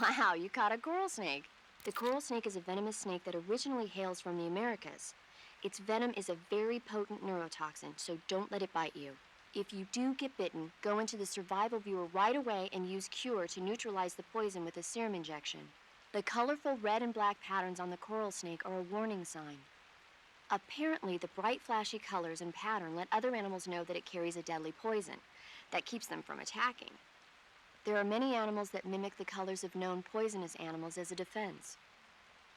Wow, you caught a coral snake. The coral snake is a venomous snake that originally hails from the Americas. Its venom is a very potent neurotoxin, so don't let it bite you. If you do get bitten, go into the survival viewer right away and use Cure to neutralize the poison with a serum injection. The colorful red and black patterns on the coral snake are a warning sign. Apparently, the bright, flashy colors and pattern let other animals know that it carries a deadly poison that keeps them from attacking. There are many animals that mimic the colors of known poisonous animals as a defense.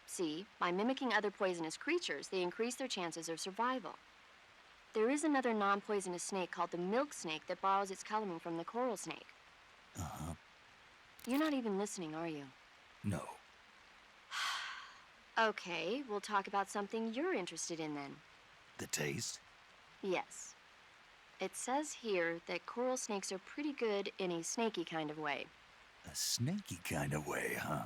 See, by mimicking other poisonous creatures, they increase their chances of survival. There is another non-poisonous snake called the milk snake that borrows its coloring from the coral snake. Uh-huh. You're not even listening, are you? No. Okay, we'll talk about something you're interested in then. The taste? Yes. It says here that coral snakes are pretty good in a snaky kind of way. A snaky kind of way, huh?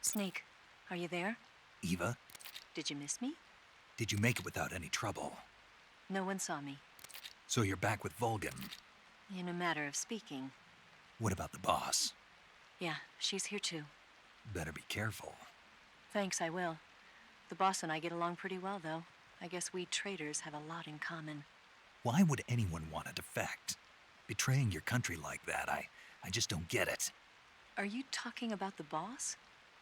Snake, are you there? Eva, Did you miss me? did you make it without any trouble? No one saw me. So you're back with Vulcan. In a matter of speaking. What about the boss? Yeah, she's here too. Better be careful. Thanks, I will. The boss and I get along pretty well, though. I guess we traders have a lot in common. Why would anyone want to defect? Betraying your country like that, I just don't get it. Are you talking about the boss?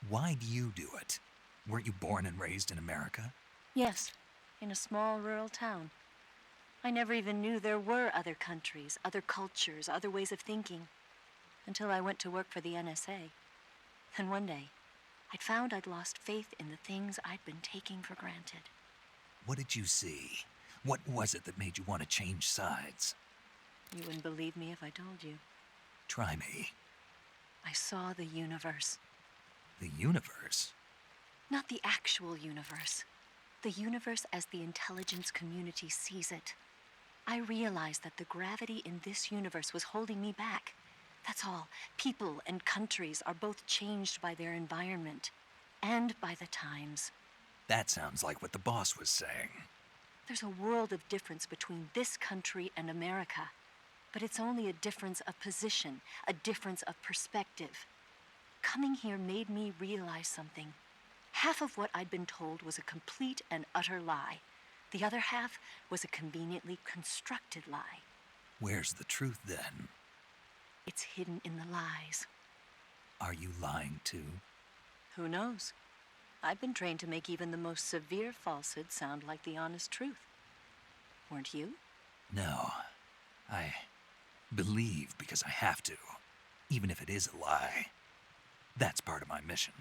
Why do you do it? Weren't you born and raised in America? Yes, in a small rural town. I never even knew there were other countries, other cultures, other ways of thinking, until I went to work for the NSA. Then one day, I'd found I'd lost faith in the things I'd been taking for granted. What did you see? What was it that made you want to change sides? You wouldn't believe me if I told you. Try me. I saw the universe. The universe? Not the actual universe. The universe as the intelligence community sees it. I realized that the gravity in this universe was holding me back. That's all. People and countries are both changed by their environment and by the times. That sounds like what the boss was saying. There's a world of difference between this country and America. But it's only a difference of position, a difference of perspective. Coming here made me realize something. Half of what I'd been told was a complete and utter lie. The other half was a conveniently constructed lie. Where's the truth then? It's hidden in the lies. Are you lying too? Who knows? I've been trained to make even the most severe falsehood sound like the honest truth. Weren't you? No. I believe because I have to, even if it is a lie. That's part of my mission.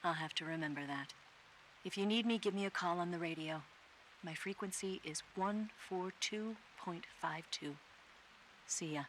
I'll have to remember that. If you need me, give me a call on the radio. My frequency is 142.52. See ya.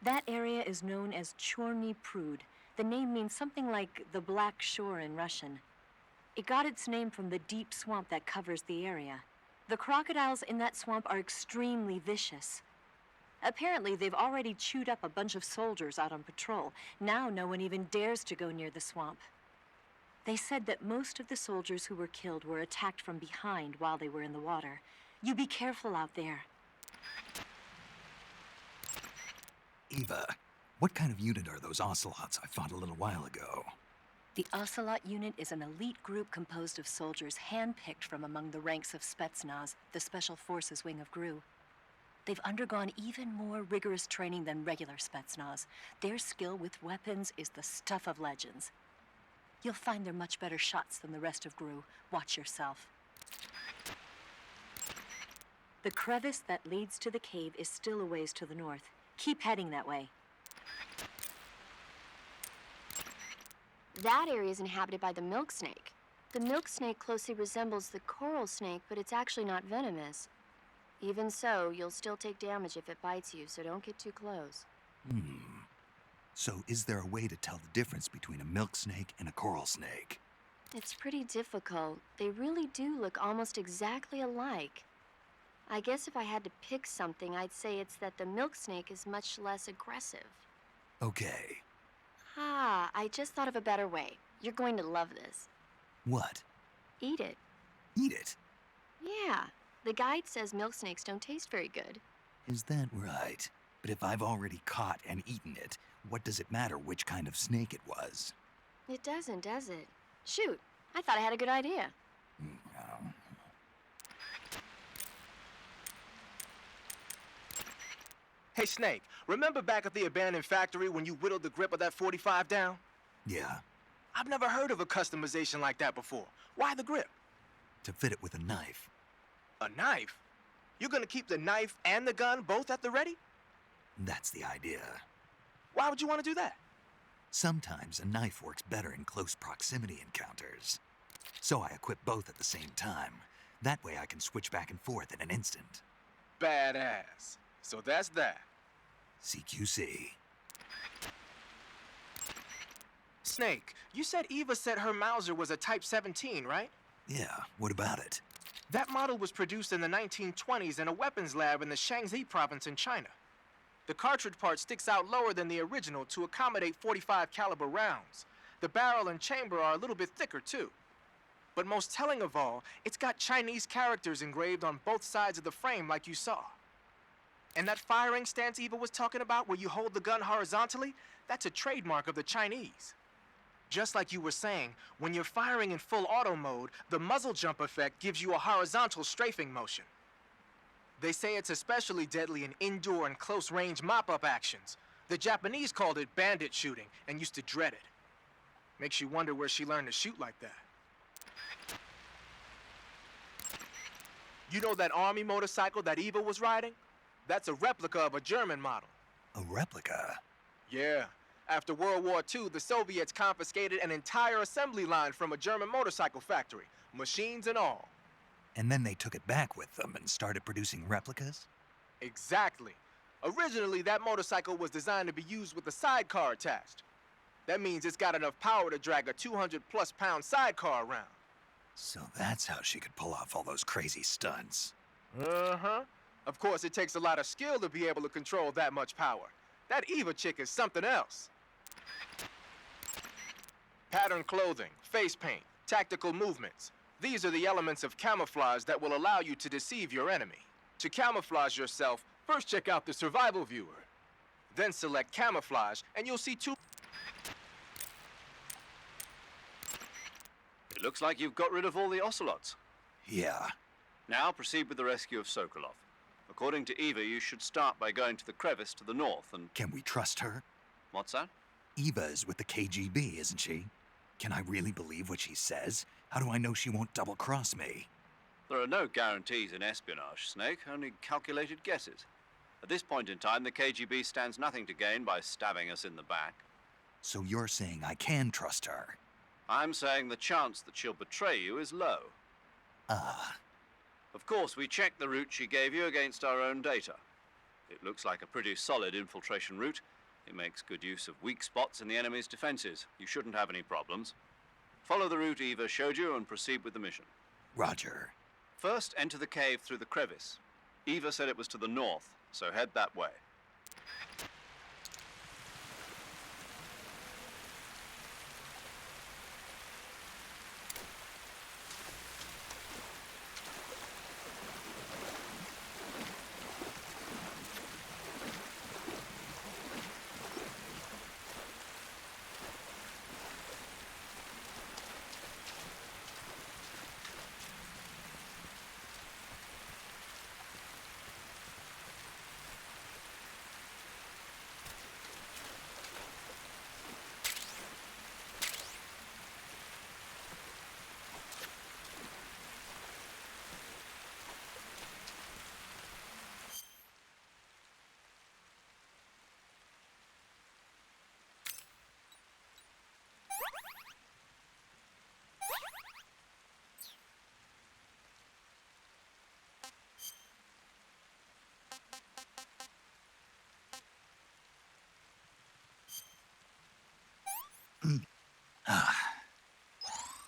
That area is known as Chorny Prud. The name means something like the Black Shore in Russian. It got its name from the deep swamp that covers the area. The crocodiles in that swamp are extremely vicious. Apparently, they've already chewed up a bunch of soldiers out on patrol. Now no one even dares to go near the swamp. They said that most of the soldiers who were killed were attacked from behind while they were in the water. You be careful out there. Eva, what kind of unit are those Ocelots I fought a little while ago? The Ocelot unit is an elite group composed of soldiers handpicked from among the ranks of Spetsnaz, the Special Forces wing of GRU. They've undergone even more rigorous training than regular Spetsnaz. Their skill with weapons is the stuff of legends. You'll find they're much better shots than the rest of GRU. Watch yourself. The crevice that leads to the cave is still a ways to the north. Keep heading that way. That area is inhabited by the milk snake. The milk snake closely resembles the coral snake, but it's actually not venomous. Even so, you'll still take damage if it bites you, so don't get too close. So is there a way to tell the difference between a milk snake and a coral snake? It's pretty difficult. They really do look almost exactly alike. I guess if I had to pick something, I'd say it's that the milk snake is much less aggressive. Okay. Ah, I just thought of a better way. You're going to love this. What? Eat it. Eat it? Yeah, the guide says milk snakes don't taste very good. Is that right? But if I've already caught and eaten it, what does it matter which kind of snake it was? It doesn't, does it? Shoot, I thought I had a good idea. Oh. Hey, Snake, remember back at the abandoned factory when you whittled the grip of that 45 down? Yeah, I've never heard of a customization like that before. Why the grip? to fit it with a knife. A knife? You're gonna keep the knife and the gun both at the ready? That's the idea. Why would you want to do that? Sometimes a knife works better in close proximity encounters. So I equip both at the same time. That way I can switch back and forth in an instant. Badass. So that's that. CQC. Snake, you said Eva said her Mauser was a Type 17, right? Yeah, what about it? That model was produced in the 1920s in a weapons lab in the Shaanxi province in China. The cartridge part sticks out lower than the original to accommodate 45 caliber rounds. The barrel and chamber are a little bit thicker too. But most telling of all, it's got Chinese characters engraved on both sides of the frame like you saw. And that firing stance Eva was talking about where you hold the gun horizontally, that's a trademark of the Chinese. Just like you were saying, when you're firing in full auto mode, the muzzle jump effect gives you a horizontal strafing motion. They say it's especially deadly in indoor and close-range mop-up actions. The Japanese called it bandit shooting and used to dread it. Makes you wonder where she learned to shoot like that. You know that army motorcycle that Eva was riding? That's a replica of a German model. A replica? Yeah. After World War II, the Soviets confiscated an entire assembly line from a German motorcycle factory, machines and all. And then they took it back with them and started producing replicas? Exactly. Originally, that motorcycle was designed to be used with a sidecar attached. That means it's got enough power to drag a 200-plus pound sidecar around. So that's how she could pull off all those crazy stunts. Uh-huh. Of course, it takes a lot of skill to be able to control that much power. That Eva chick is something else. Patterned clothing, face paint, tactical movements. These are the elements of camouflage that will allow you to deceive your enemy. To camouflage yourself, first check out the survival viewer. Then select camouflage, and you'll see two... It looks like you've got rid of all the Ocelots. Yeah. Now proceed with the rescue of Sokolov. According to Eva, you should start by going to the crevice to the north and... Can we trust her? What's that? Eva is with the KGB, isn't she? Can I really believe what she says? How do I know she won't double-cross me? There are no guarantees in espionage, Snake, only calculated guesses. At this point in time, the KGB stands nothing to gain by stabbing us in the back. So you're saying I can trust her? I'm saying the chance that she'll betray you is low. Ah. Of course, we checked the route she gave you against our own data. It looks like a pretty solid infiltration route. It makes good use of weak spots in the enemy's defenses. You shouldn't have any problems. Follow the route Eva showed you and proceed with the mission. Roger. First, enter the cave through the crevice. Eva said it was to the north, so head that way.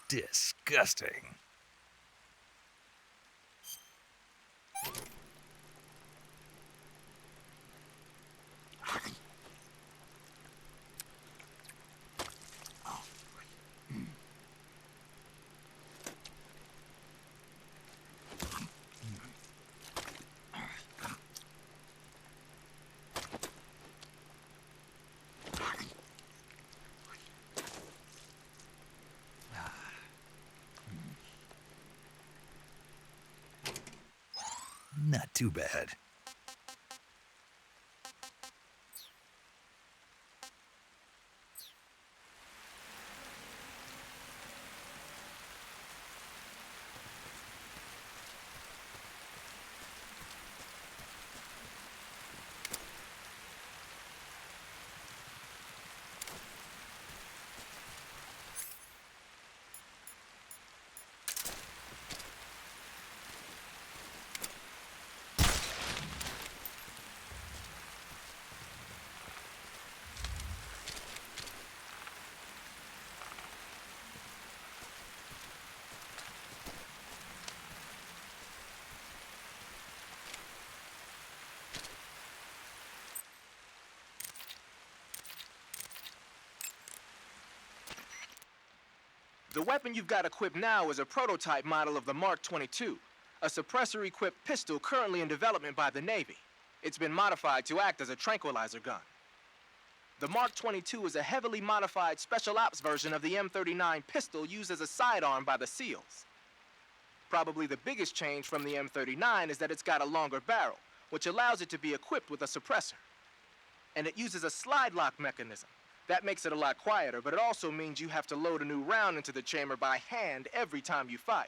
Disgusting. Not too bad. The weapon you've got equipped now is a prototype model of the Mark 22, a suppressor-equipped pistol currently in development by the Navy. It's been modified to act as a tranquilizer gun. The Mark 22 is a heavily modified special ops version of the M39 pistol used as a sidearm by the SEALs. Probably the biggest change from the M39 is that it's got a longer barrel, which allows it to be equipped with a suppressor. And it uses a slide lock mechanism. That makes it a lot quieter, but it also means you have to load a new round into the chamber by hand every time you fire.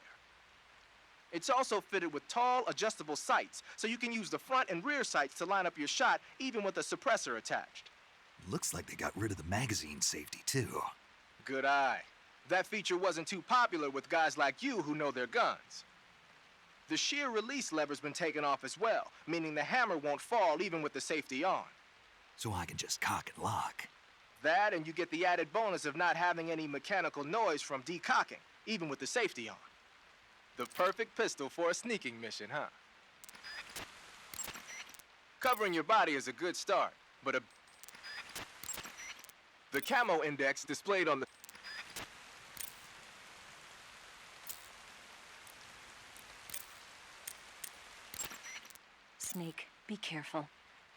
It's also fitted with tall, adjustable sights, so you can use the front and rear sights to line up your shot, even with a suppressor attached. Looks like they got rid of the magazine safety, too. Good eye. That feature wasn't too popular with guys like you who know their guns. The shear release lever's been taken off as well, meaning the hammer won't fall even with the safety on. So I can just cock and lock. That, and you get the added bonus of not having any mechanical noise from decocking, even with the safety on. The perfect pistol for a sneaking mission, huh? Covering your body is a good start, but the camo index displayed on the... Snake, be careful.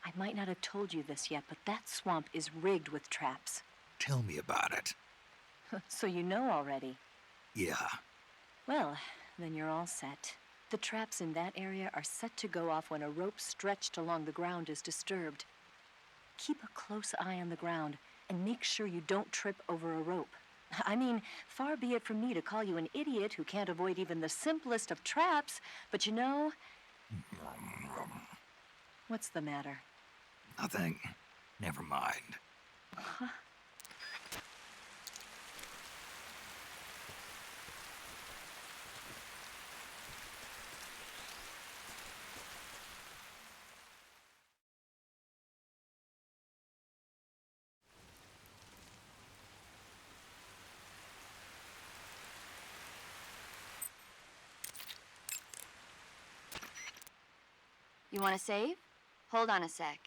I might not have told you this yet, but that swamp is rigged with traps. Tell me about it. So you know already. Yeah. Well, then you're all set. The traps in that area are set to go off when a rope stretched along the ground is disturbed. Keep a close eye on the ground and make sure you don't trip over a rope. I mean, far be it from me to call you an idiot who can't avoid even the simplest of traps, but you know... What's the matter? Nothing. Never mind. Huh? You want to save? Hold on a sec.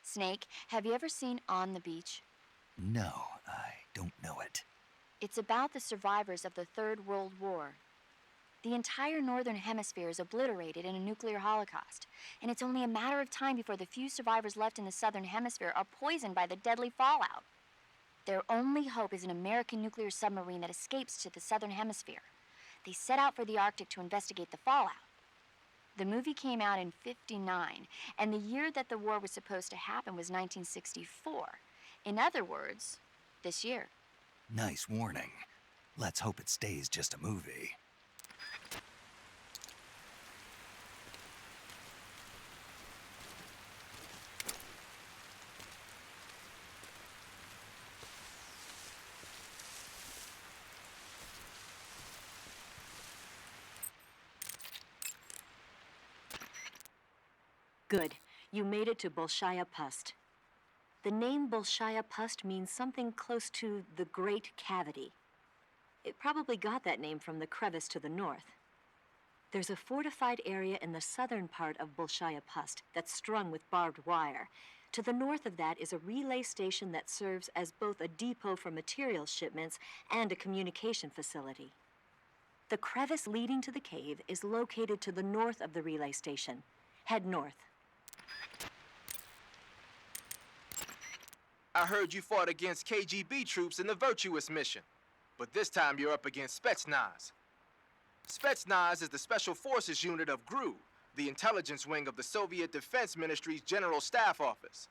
Snake, have you ever seen On the Beach? No, I don't know it. It's about the survivors of the Third World War. The entire northern hemisphere is obliterated in a nuclear holocaust, and it's only a matter of time before the few survivors left in the southern hemisphere are poisoned by the deadly fallout. Their only hope is an American nuclear submarine that escapes to the southern hemisphere. They set out for the Arctic to investigate the fallout. The movie came out in '59, and the year that the war was supposed to happen was 1964. In other words, this year. Nice warning. Let's hope it stays just a movie. Good. You made it to Bolshaya Pust. The name Bolshaya Pust means something close to the Great Cavity. It probably got that name from the crevice to the north. There's a fortified area in the southern part of Bolshaya Pust that's strung with barbed wire. To the north of that is a relay station that serves as both a depot for material shipments and a communication facility. The crevice leading to the cave is located to the north of the relay station. Head north. I heard you fought against KGB troops in the Virtuous mission, but this time you're up against Spetsnaz. Spetsnaz is the Special Forces unit of GRU, the intelligence wing of the Soviet Defense Ministry's General Staff Office.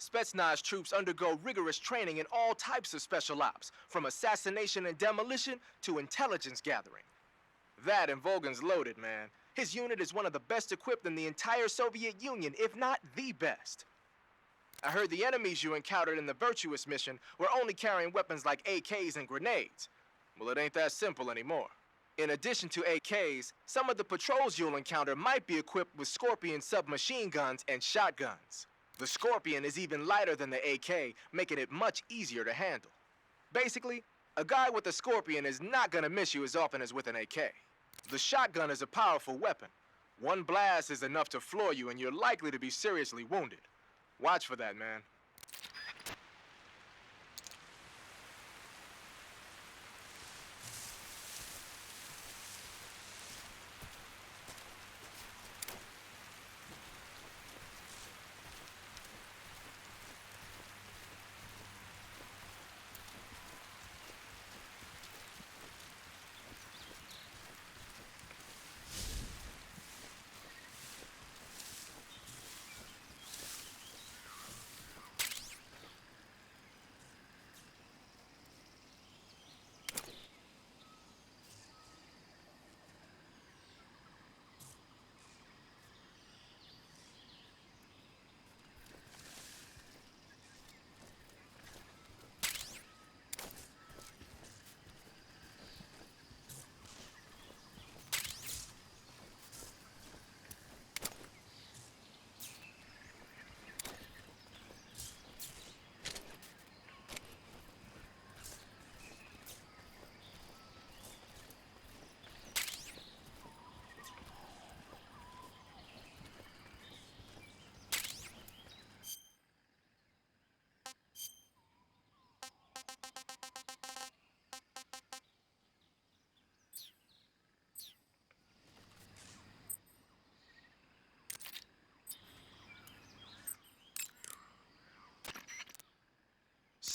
Spetsnaz troops undergo rigorous training in all types of special ops, from assassination and demolition to intelligence gathering. That and Volgan's loaded, man. His unit is one of the best equipped in the entire Soviet Union, if not the best. I heard the enemies you encountered in the Virtuous mission were only carrying weapons like AKs and grenades. Well, it ain't that simple anymore. In addition to AKs, some of the patrols you'll encounter might be equipped with Scorpion submachine guns and shotguns. The Scorpion is even lighter than the AK, making it much easier to handle. Basically, a guy with a Scorpion is not gonna miss you as often as with an AK. The shotgun is a powerful weapon. One blast is enough to floor you and you're likely to be seriously wounded. Watch for that, man.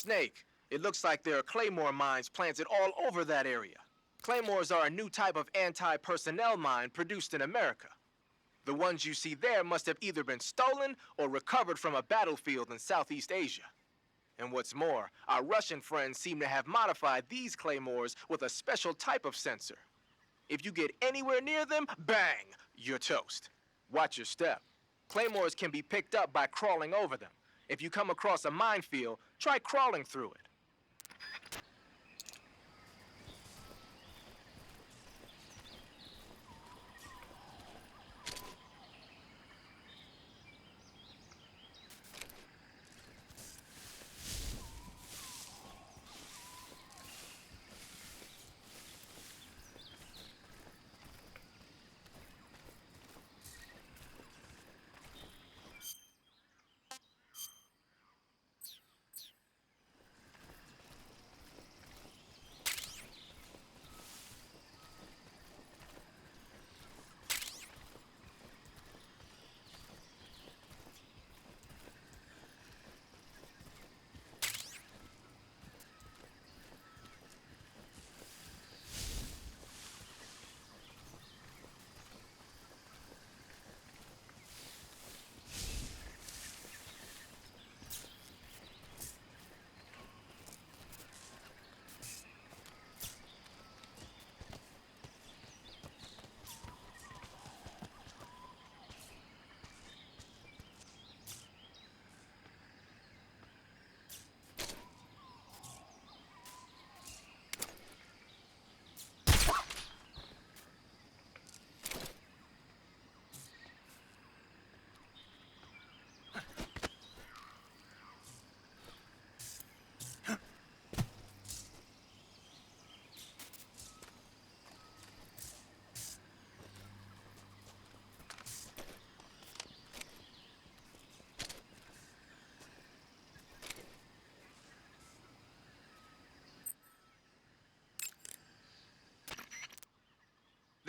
Snake, it looks like there are claymore mines planted all over that area. Claymores are a new type of anti-personnel mine produced in America. The ones you see there must have either been stolen or recovered from a battlefield in Southeast Asia. And what's more, our Russian friends seem to have modified these claymores with a special type of sensor. If you get anywhere near them, bang, you're toast. Watch your step. Claymores can be picked up by crawling over them. If you come across a minefield, try crawling through it.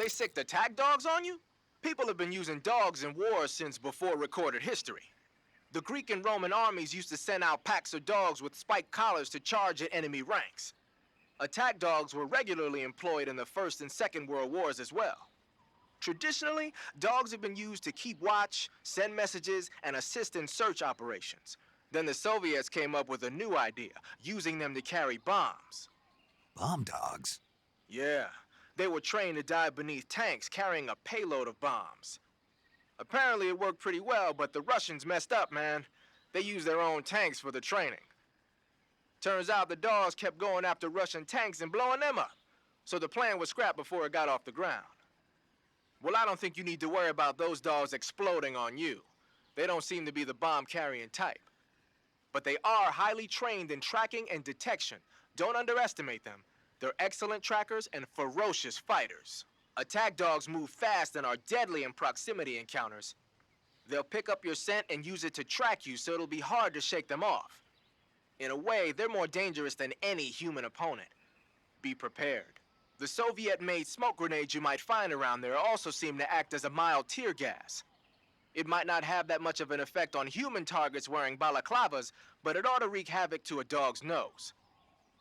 They sicked attack dogs on you? People have been using dogs in wars since before recorded history. The Greek and Roman armies used to send out packs of dogs with spiked collars to charge at enemy ranks. Attack dogs were regularly employed in the First and Second World Wars as well. Traditionally, dogs have been used to keep watch, send messages, and assist in search operations. Then the Soviets came up with a new idea, using them to carry bombs. Bomb dogs? Yeah, they were trained to dive beneath tanks carrying a payload of bombs. Apparently it worked pretty well, but the Russians messed up, man. They used their own tanks for the training. Turns out the dogs kept going after Russian tanks and blowing them up. So the plan was scrapped before it got off the ground. Well, I don't think you need to worry about those dogs exploding on you. They don't seem to be the bomb-carrying type. But they are highly trained in tracking and detection. Don't underestimate them. They're excellent trackers and ferocious fighters. Attack dogs move fast and are deadly in proximity encounters. They'll pick up your scent and use it to track you, so it'll be hard to shake them off. In a way, they're more dangerous than any human opponent. Be prepared. The Soviet-made smoke grenades you might find around there also seem to act as a mild tear gas. It might not have that much of an effect on human targets wearing balaclavas, but it ought to wreak havoc to a dog's nose.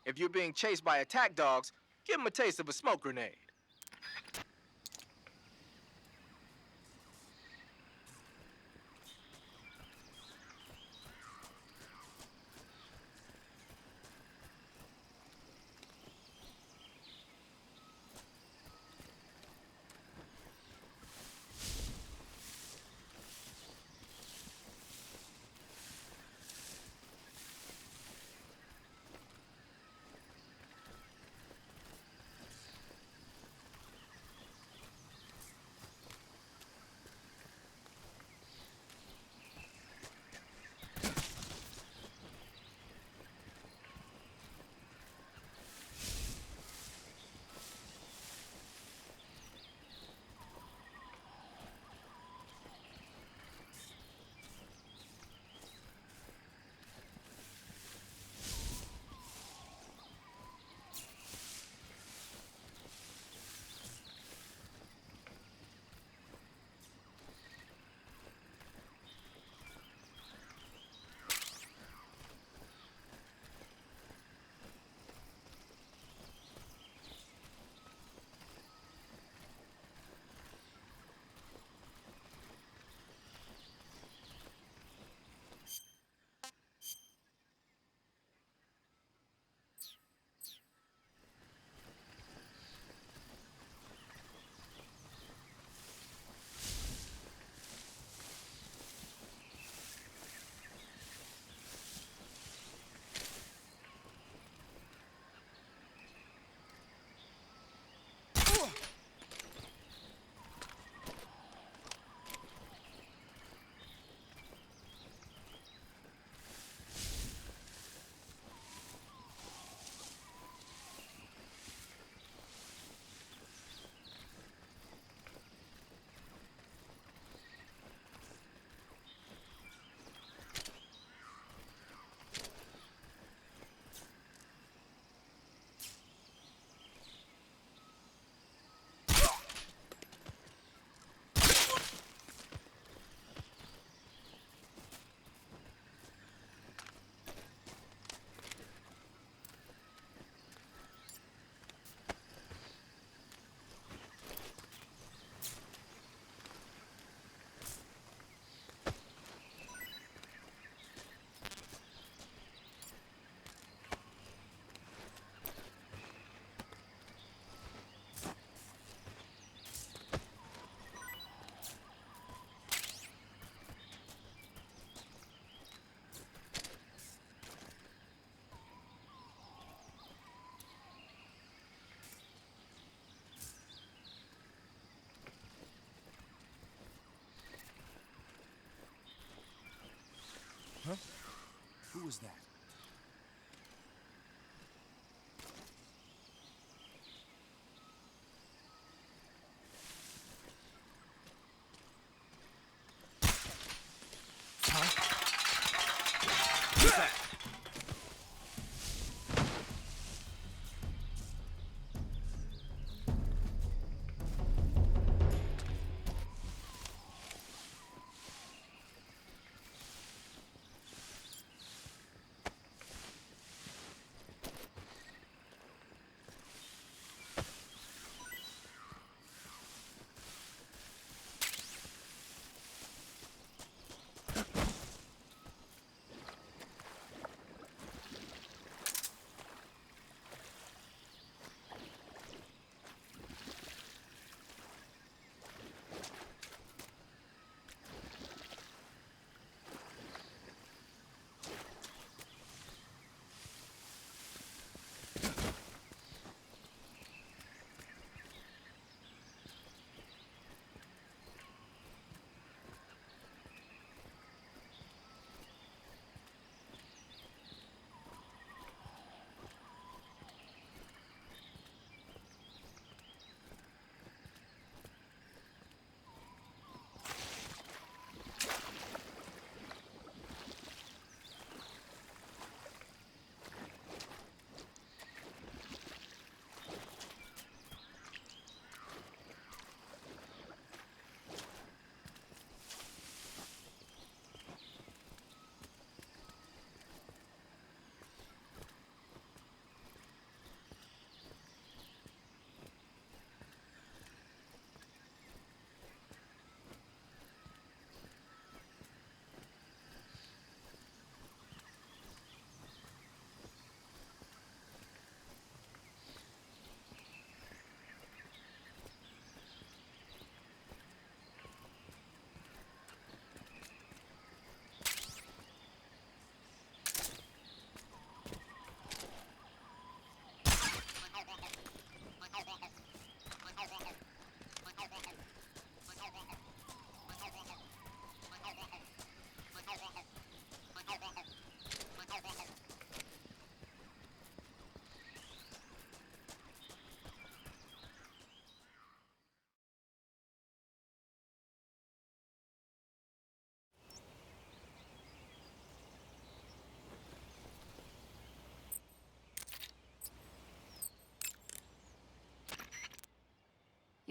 If you're being chased by attack dogs, give them a taste of a smoke grenade. Huh? Who was that?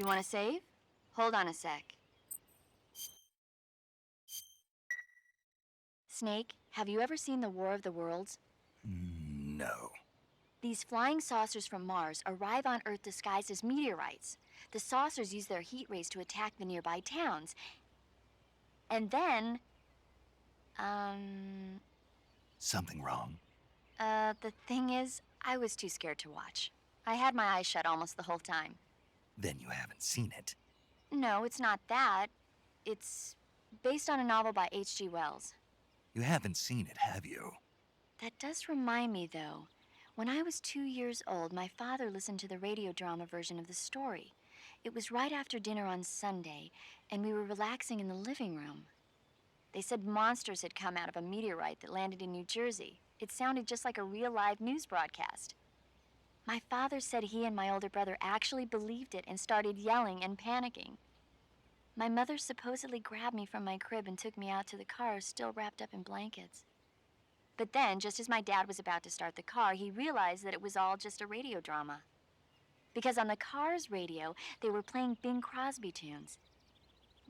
You want to save? Hold on a sec. Snake, have you ever seen the War of the Worlds? No. These flying saucers from Mars arrive on Earth disguised as meteorites. The saucers use their heat rays to attack the nearby towns. And then, Something wrong? the thing is, I was too scared to watch. I had my eyes shut almost the whole time. Then you haven't seen it. No, it's not that. It's based on a novel by H.G. Wells. You haven't seen it, have you? That does remind me, though. When I was 2 years old, my father listened to the radio drama version of the story. It was right after dinner on Sunday, and we were relaxing in the living room. They said monsters had come out of a meteorite that landed in New Jersey. It sounded just like a real live news broadcast. My father said he and my older brother actually believed it and started yelling and panicking. My mother supposedly grabbed me from my crib and took me out to the car, still wrapped up in blankets. But then, just as my dad was about to start the car, he realized that it was all just a radio drama. Because on the car's radio, they were playing Bing Crosby tunes.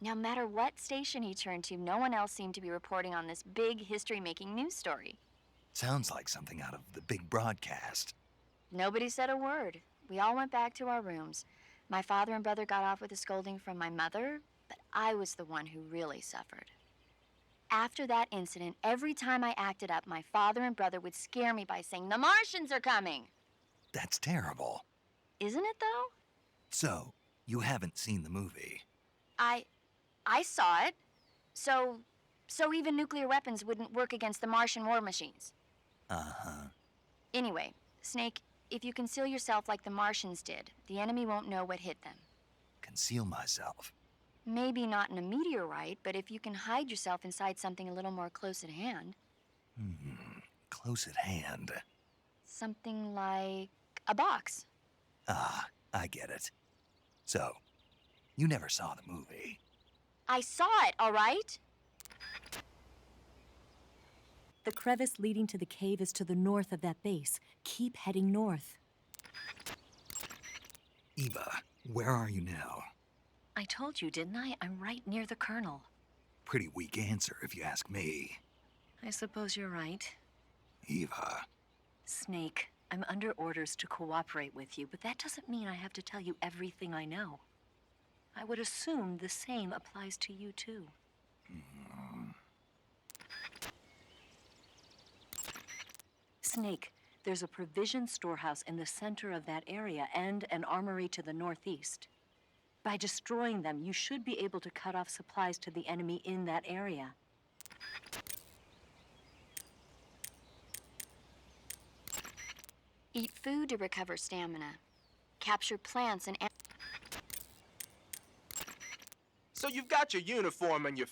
No matter what station he turned to, no one else seemed to be reporting on this big history-making news story. Sounds like something out of the big broadcast. Nobody said a word. We all went back to our rooms. My father and brother got off with a scolding from my mother, but I was the one who really suffered. After that incident, every time I acted up, my father and brother would scare me by saying, "The Martians are coming!" That's terrible. Isn't it, though? So, you haven't seen the movie? I saw it. So even nuclear weapons wouldn't work against the Martian war machines. Uh-huh. Anyway, Snake, if you conceal yourself like the Martians did, the enemy won't know what hit them. Conceal myself. Maybe not in a meteorite, but if you can hide yourself inside something a little more close at hand. Close at hand. Something like a box. Ah, I get it. So, you never saw the movie. I saw it, all right? The crevice leading to the cave is to the north of that base. Keep heading north. Eva, where are you now? I told you, didn't I? I'm right near the Colonel. Pretty weak answer, if you ask me. I suppose you're right. Eva. Snake, I'm under orders to cooperate with you, but that doesn't mean I have to tell you everything I know. I would assume the same applies to you, too. Snake, there's a provision storehouse in the center of that area and an armory to the northeast. By destroying them, you should be able to cut off supplies to the enemy in that area. Eat food to recover stamina. Capture plants and... So you've got your uniform and your...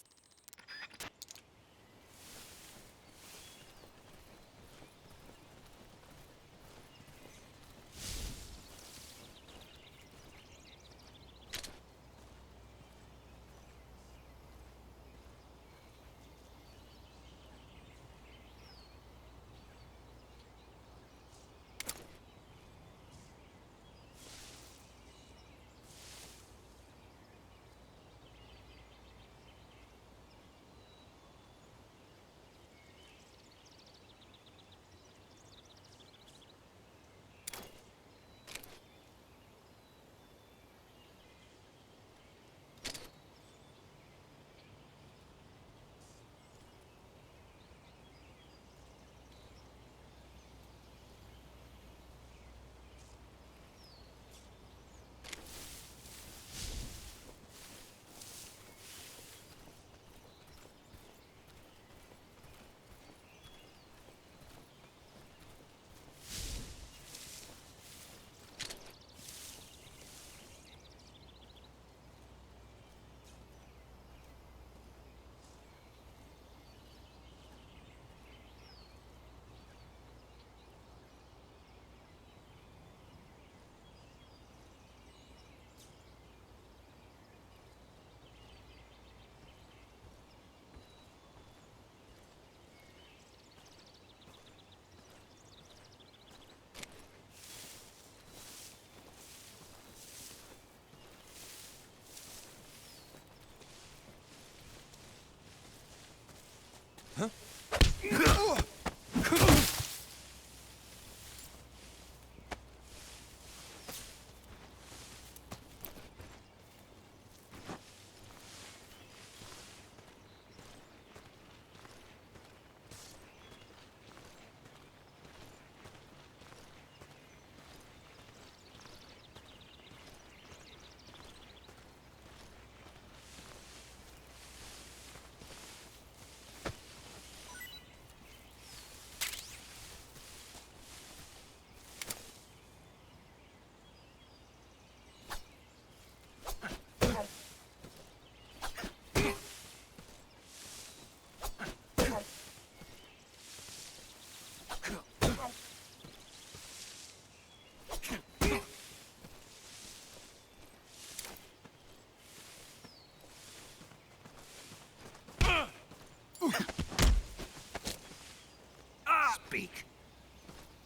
Speak.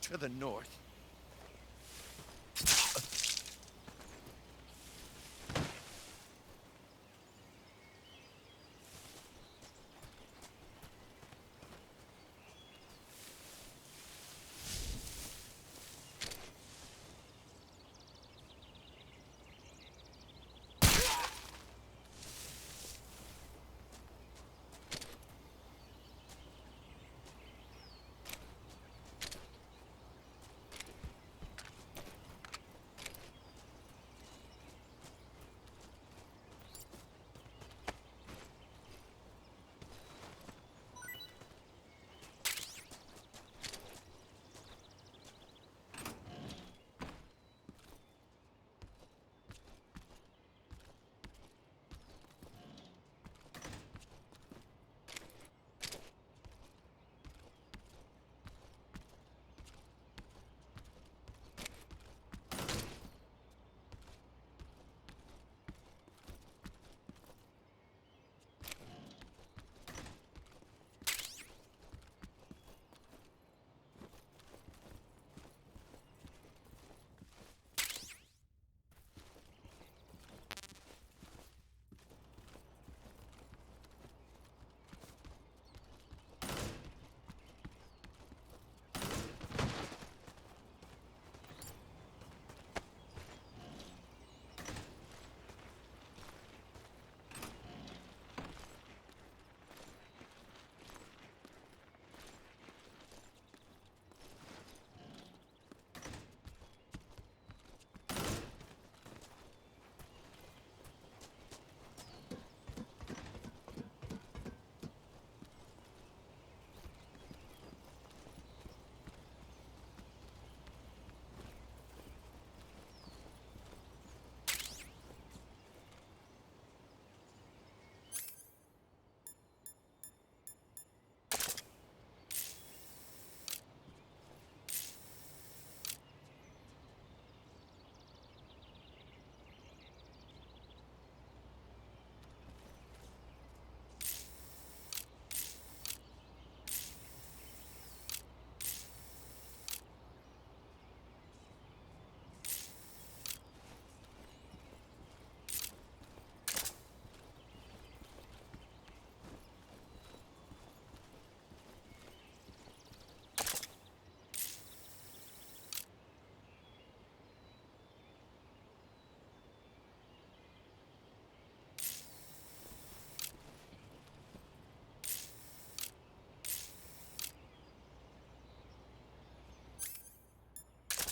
To the north.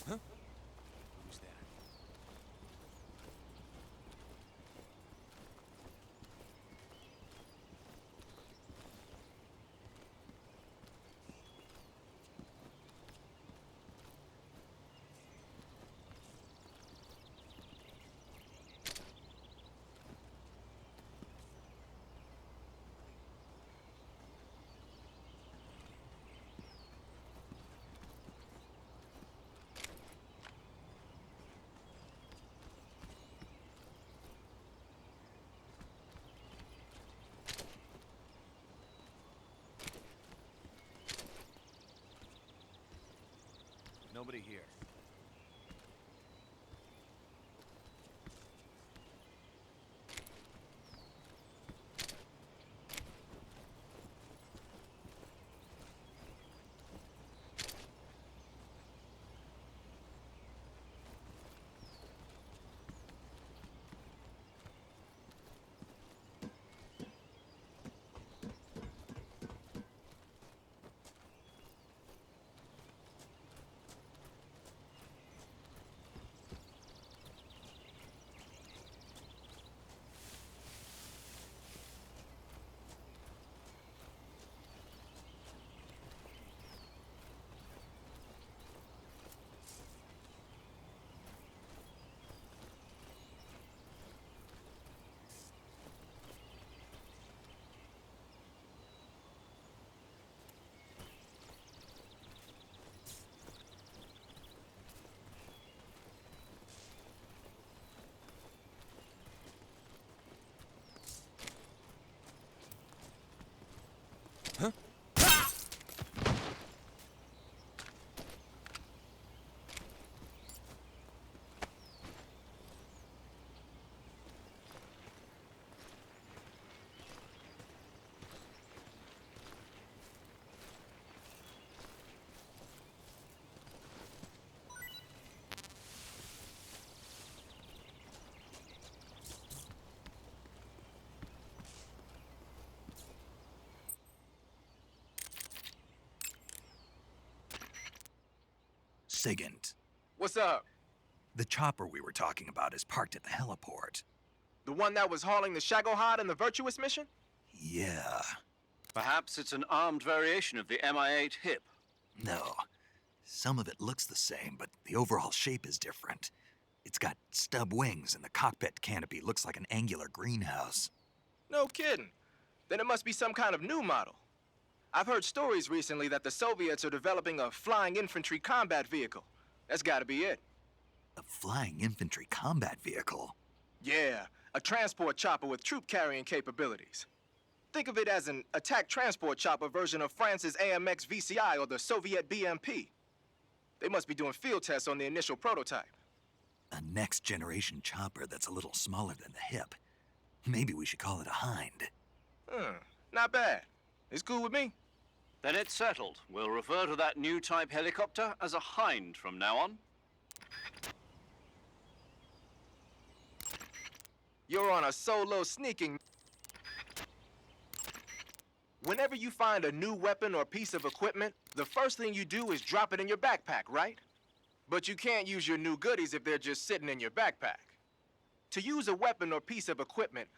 Who's that? Nobody here. Sigint, What's up? the chopper we were talking about is parked at the heliport. The one that was hauling the Shagohod in the Virtuous mission? Yeah. Perhaps it's an armed variation of the Mi-8 hip. No. Some of it looks the same, but the overall shape is different. It's got stub wings, and the cockpit canopy looks like an angular greenhouse. No kidding. Then it must be some kind of new model. I've heard stories recently that the Soviets are developing a flying infantry combat vehicle. That's gotta be it. A flying infantry combat vehicle? Yeah, a transport chopper with troop-carrying capabilities. Think of it as an attack transport chopper version of France's AMX VCI or the Soviet BMP. They must be doing field tests on the initial prototype. A next-generation chopper that's a little smaller than the hip. Maybe we should call it a Hind. Not bad. It's cool with me. Then it's settled. We'll refer to that new type helicopter as a Hind from now on. You're on a solo sneaking. Whenever you find a new weapon or piece of equipment, the first thing you do is drop it in your backpack, right? But you can't use your new goodies if they're just sitting in your backpack. To use a weapon or piece of equipment,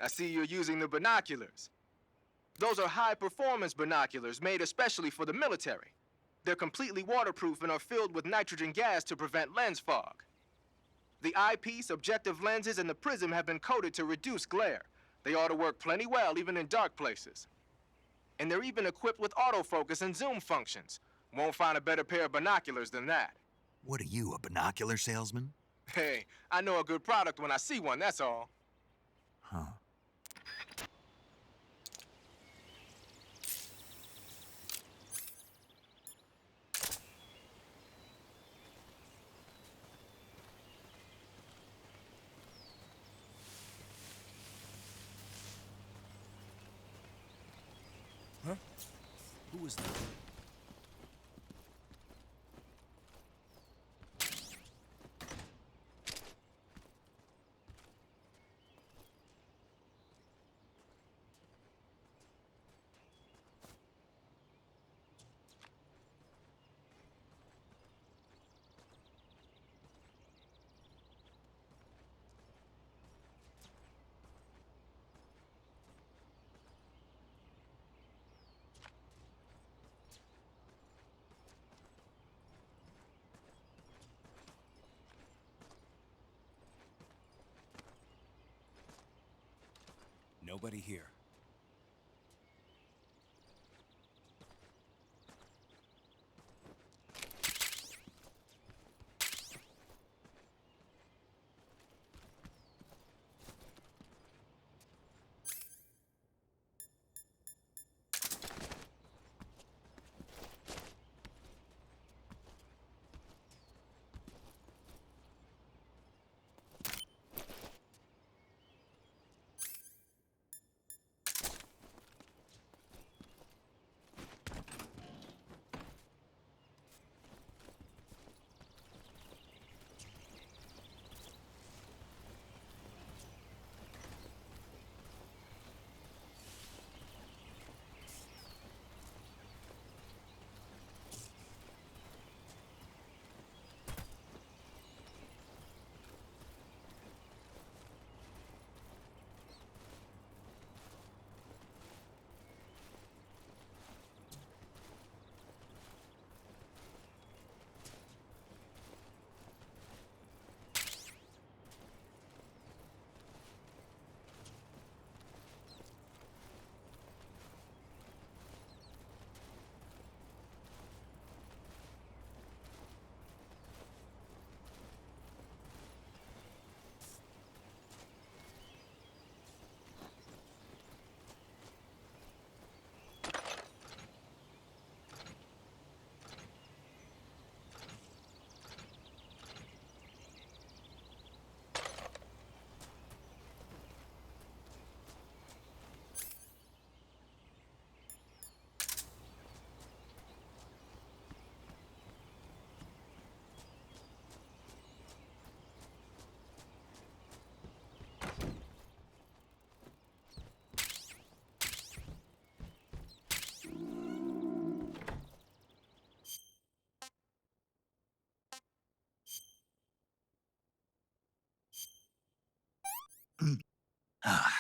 I see you're using the binoculars. Those are high-performance binoculars made especially for the military. They're completely waterproof and are filled with nitrogen gas to prevent lens fog. The eyepiece, objective lenses, and the prism have been coated to reduce glare. They ought to work plenty well, even in dark places. And they're even equipped with autofocus and zoom functions. Won't find a better pair of binoculars than that. What are you, a binocular salesman? Hey, I know a good product when I see one, that's all. Huh. Huh? Who was that? Nobody here. Ah,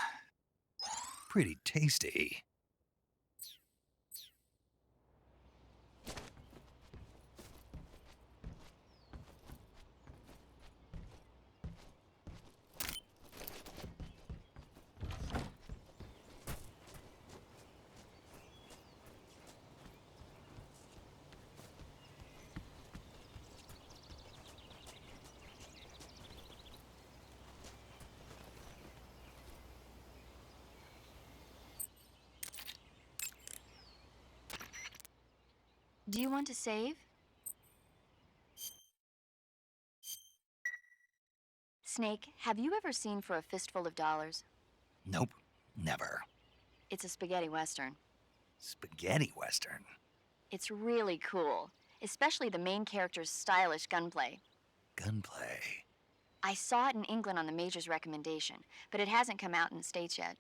pretty tasty. Do you want to save? Snake, have you ever seen For a Fistful of Dollars? Nope, never. It's a spaghetti western. Spaghetti western. It's really cool, especially the main character's stylish gunplay. Gunplay. I saw it in England on the Major's recommendation, but it hasn't come out in the States yet.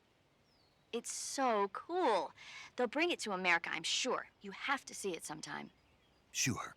It's so cool. They'll bring it to America, I'm sure. You have to see it sometime. Sure.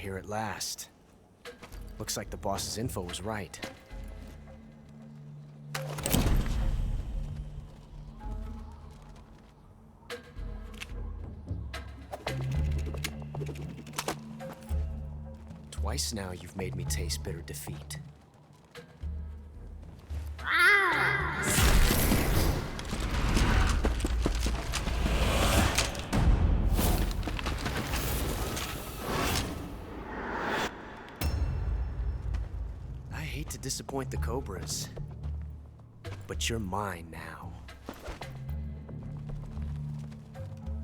here at last. Looks like the boss's info was right. Twice now you've made me taste bitter defeat. I hate to disappoint the Cobras, but you're mine now.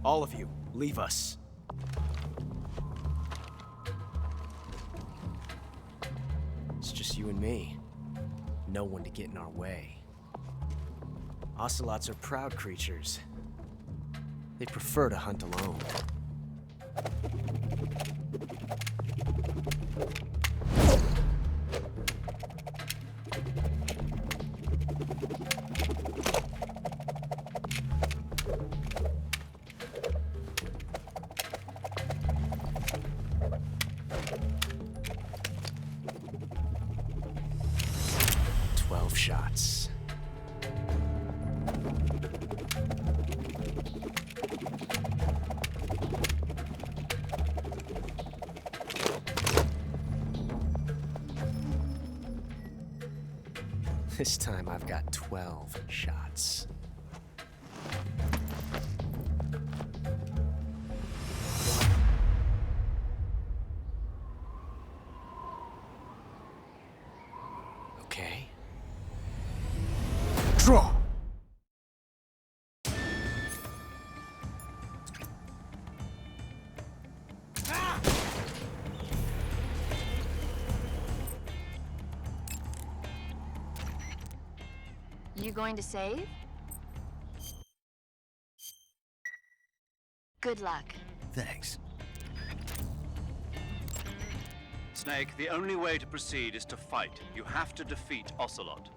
All of you, leave us. It's just you and me. No one to get in our way. Ocelots are proud creatures. They prefer to hunt alone. Shots. This time I've got 12 shots. Okay. Draw! You going to save? Good luck. Thanks. Snake, the only way to proceed is to fight. You have to defeat Ocelot.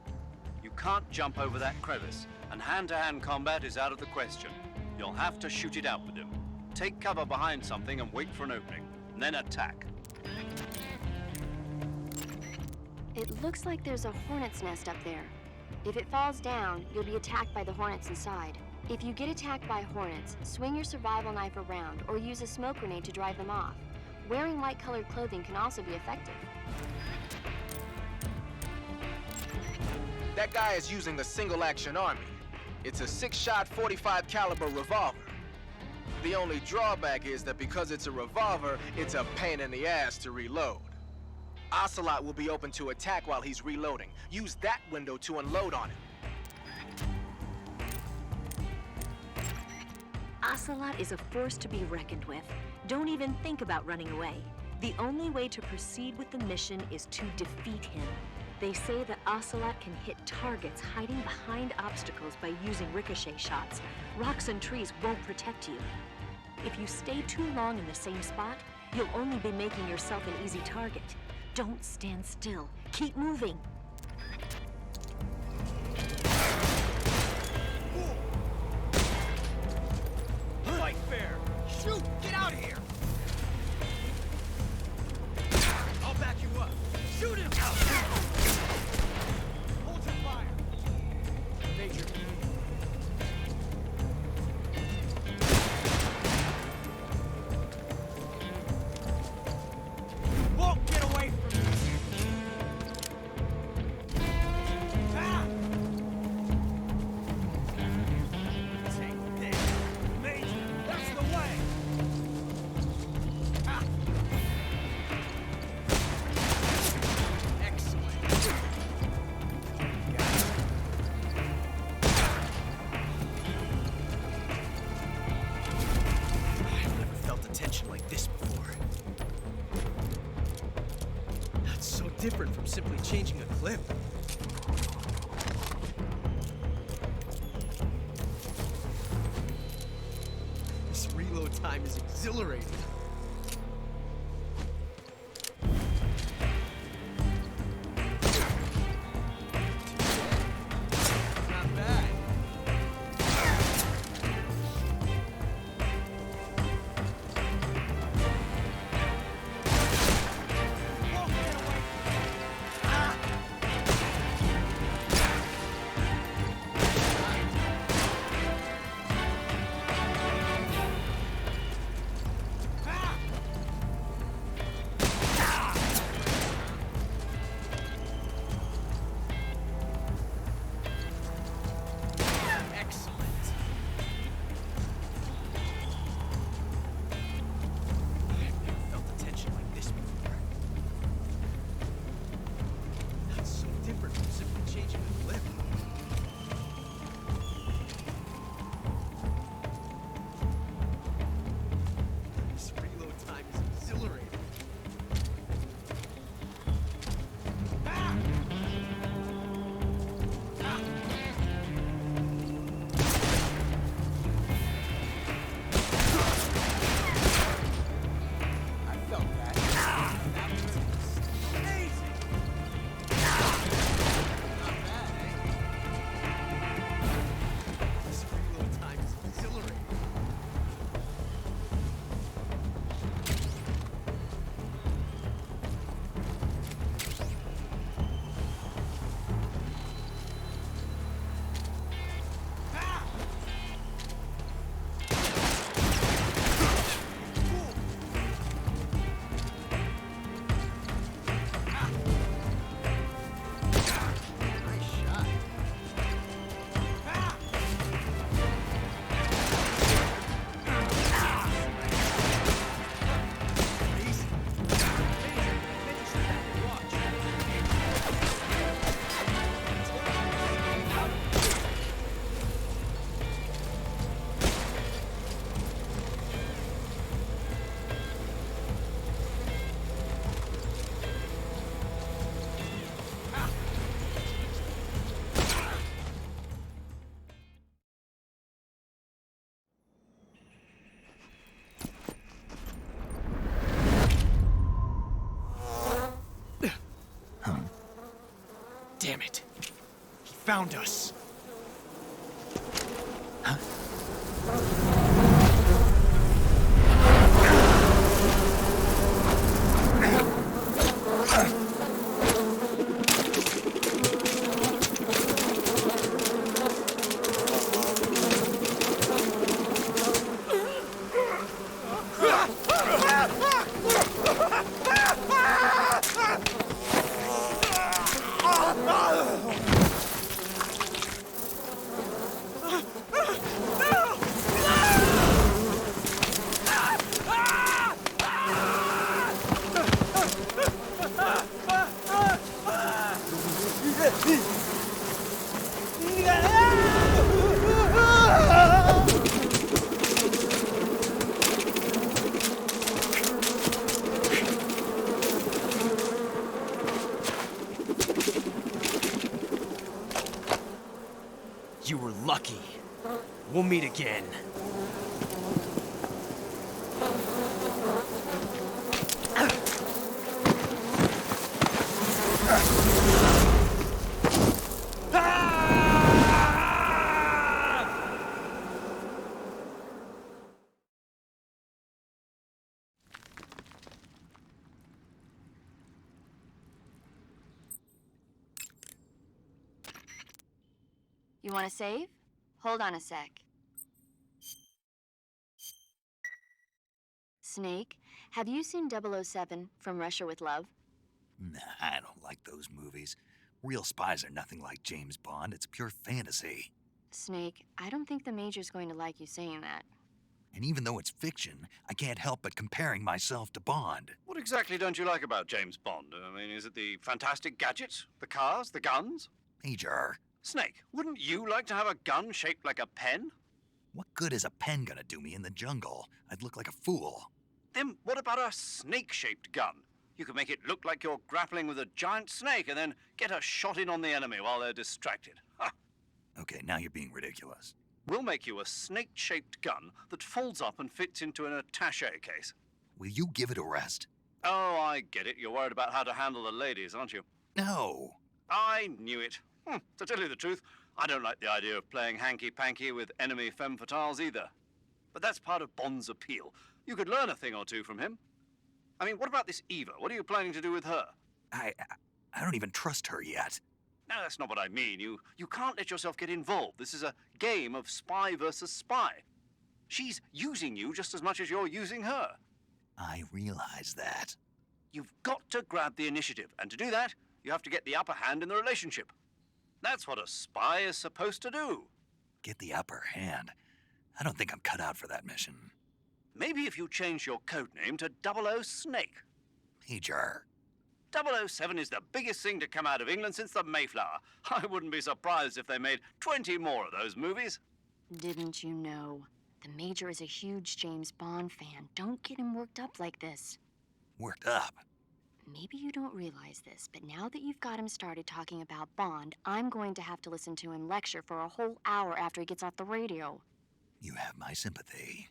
You can't jump over that crevice, and hand-to-hand combat is out of the question. You'll have to shoot it out with him. Take cover behind something and wait for an opening, and then attack. It looks like there's a hornet's nest up there. If it falls down, you'll be attacked by the hornets inside. If you get attacked by hornets, swing your survival knife around or use a smoke grenade to drive them off. Wearing light-colored clothing can also be effective. That guy is using a single-action army. It's a 6-shot 45 caliber revolver. The only drawback is that because it's a revolver, it's a pain in the ass to reload. Ocelot will be open to attack while he's reloading. Use that window to unload on him. Ocelot is a force to be reckoned with. Don't even think about running away. The only way to proceed with the mission is to defeat him. They say that Ocelot can hit targets hiding behind obstacles by using ricochet shots. Rocks and trees won't protect you. If you stay too long in the same spot, you'll only be making yourself an easy target. Don't stand still. Keep moving. Fight fair! Shoot! Get out of here! I'll back you up. Shoot him! Hold your fire. Major. Won't get away from me! Ah! Take this. Major, that's the way! Ah! Excellent. Got it. I've never felt a tension like this before. That's so different from simply changing a clip. This reload time is exhilarating. Not bad. Damn it. He found us. You were lucky. We'll meet again. You want to save? Hold on a sec. Snake, have you seen 007 From Russia with Love? Nah, I don't like those movies. Real spies are nothing like James Bond. It's pure fantasy. Snake, I don't think the Major's going to like you saying that. And even though it's fiction, I can't help but comparing myself to Bond. What exactly don't you like about James Bond? I mean, is it the fantastic gadgets? The cars? The guns? Major, Snake, wouldn't you like to have a gun shaped like a pen? what good is a pen gonna do me in the jungle? I'd look like a fool. Then what about a snake-shaped gun? You could make it look like you're grappling with a giant snake and then get a shot in on the enemy while they're distracted. Ha! Okay, now you're being ridiculous. We'll make you a snake-shaped gun that folds up and fits into an attaché case. Will you give it a rest? Oh, I get it. You're worried about how to handle the ladies, aren't you? No. I knew it. To tell you the truth, I don't like the idea of playing hanky-panky with enemy femme fatales either. But that's part of Bond's appeal. You could learn a thing or two from him. I mean, what about this Eva? What are you planning to do with her? I don't even trust her yet. No, that's not what I mean. You can't let yourself get involved. This is a game of spy versus spy. She's using you just as much as you're using her. I realize that. You've got to grab the initiative, and to do that, you have to get the upper hand in the relationship. That's what a spy is supposed to do. Get the upper hand. I don't think I'm cut out for that mission. Maybe if you change your code name to 00 Snake. Major. 007 is the biggest thing to come out of England since the Mayflower. I wouldn't be surprised if they made 20 more of those movies. Didn't you know? The Major is a huge James Bond fan. Don't get him worked up like this. Worked up. Maybe you don't realize this, but now that you've got him started talking about Bond, I'm going to have to listen to him lecture for a whole hour after he gets off the radio. You have my sympathy.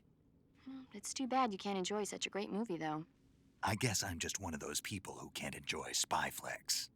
It's too bad you can't enjoy such a great movie, though. I guess I'm just one of those people who can't enjoy spy flicks.